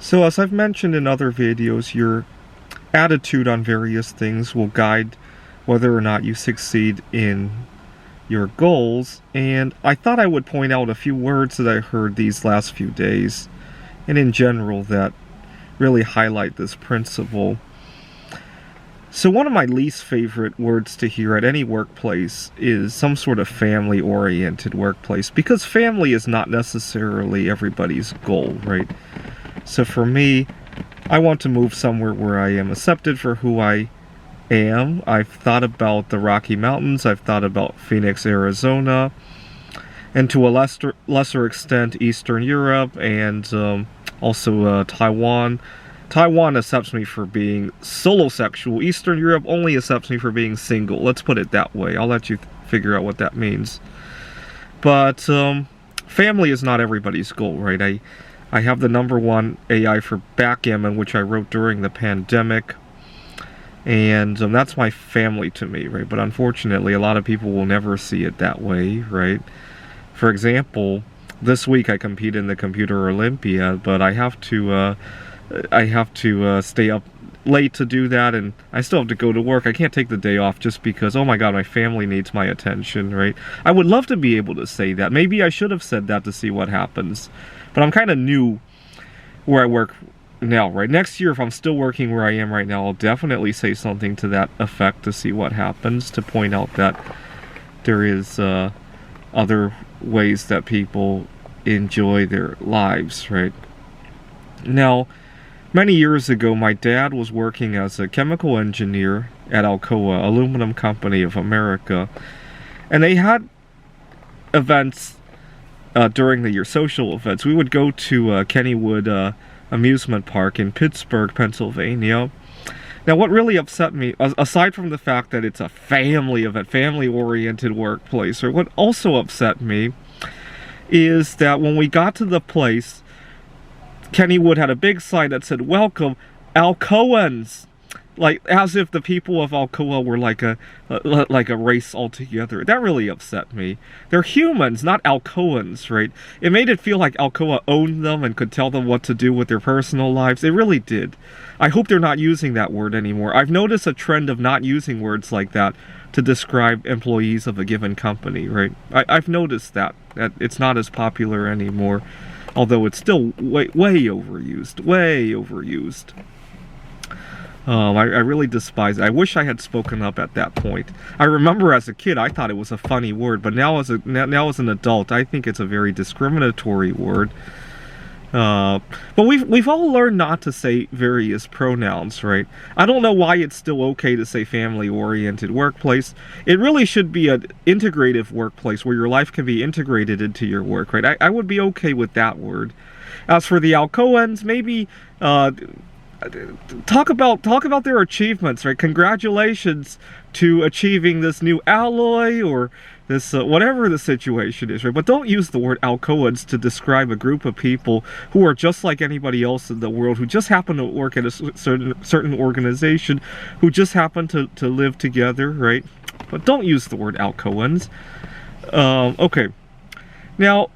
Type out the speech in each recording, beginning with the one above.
So as I've mentioned in other videos, your attitude on various things will guide whether or not you succeed in your goals, and I thought I would point out a few words that I heard these last few days, and in general, that really highlight this principle. So one of my least favorite words to hear at any workplace is some sort of family-oriented workplace, because family is not necessarily everybody's goal, right? So for me, I want to move somewhere where I am accepted for who I am. I've thought about the Rocky Mountains, I've thought about Phoenix, Arizona, and to a lesser extent, Eastern Europe, and also Taiwan. Taiwan accepts me for being solosexual. Eastern Europe only accepts me for being single. Let's put it that way. I'll let you figure out what that means. But family is not everybody's goal, right? I have the #1 AI for backgammon, which I wrote during the pandemic, and that's my family to me, right? But unfortunately, a lot of people will never see it that way, right? For example, this week I compete in the Computer Olympiad, but I have to stay up late to do that, and I still have to go to work. I can't take the day off just because, oh my god, my family needs my attention, right? I would love to be able to say that. Maybe I should have said that to see what happens. But I'm kind of new where I work now, right? Next year, if I'm still working where I am right now, I'll definitely say something to that effect to see what happens, to point out that there is other ways that people enjoy their lives, right? Now, many years ago, my dad was working as a chemical engineer at Alcoa, Aluminum Company of America, and they had events during the year, social events. We would go to Kennywood Amusement Park in Pittsburgh, Pennsylvania. Now, what really upset me, aside from the fact that it's a family event, family-oriented workplace, or what also upset me, is that when we got to the place, Kennywood had a big sign that said, "Welcome, Alcoans," like as if the people of Alcoa were like a race altogether. That really upset me. They're humans, not Alcoans, right? It made it feel like Alcoa owned them and could tell them what to do with their personal lives. It really did. I hope they're not using that word anymore. I've noticed a trend of not using words like that to describe employees of a given company, right? I've noticed that it's not as popular anymore, although it's still way overused, way overused. I really despise it. I wish I had spoken up at that point. I remember as a kid I thought it was a funny word, but now as an adult I think it's a very discriminatory word. But we've all learned not to say various pronouns, right? I don't know why it's still okay to say family-oriented workplace. It really should be an integrative workplace where your life can be integrated into your work, right? I would be okay with that word. As for the Alcoans, maybe talk about their achievements, right? Congratulations to achieving this new alloy, or this whatever the situation is, right? But don't use the word Alcoans to describe a group of people who are just like anybody else in the world, who just happen to work at a certain organization, who just happen to live together, right? But don't use the word Alcoans. Okay. Now,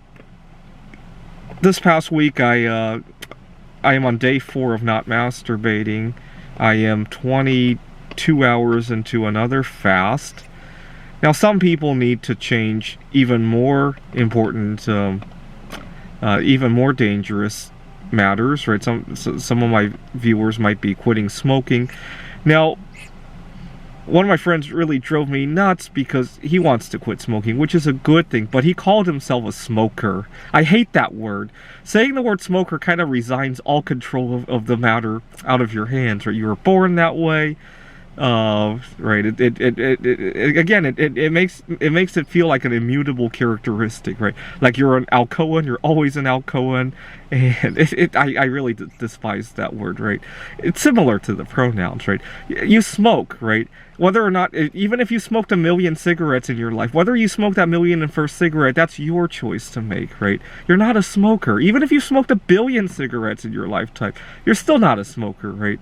this past week I am on day 4 of not masturbating. I am 22 hours into another fast. Now, some people need to change even more important, even more dangerous matters, right? Some of my viewers might be quitting smoking. Now, one of my friends really drove me nuts because he wants to quit smoking, which is a good thing, but he called himself a smoker. I hate that word. Saying the word smoker kind of resigns all control of the matter out of your hands, right? You were born that way. Right. It makes it feel like an immutable characteristic, right? Like you're an Alcoan, you're always an Alcoan, and I really despise that word, right? It's similar to the pronouns, right? You smoke, right? Whether or not, even if you smoked 1 million cigarettes in your life, whether you smoked that 1,000,001st cigarette, that's your choice to make, right? You're not a smoker. Even if you smoked 1 billion cigarettes in your lifetime, you're still not a smoker, right?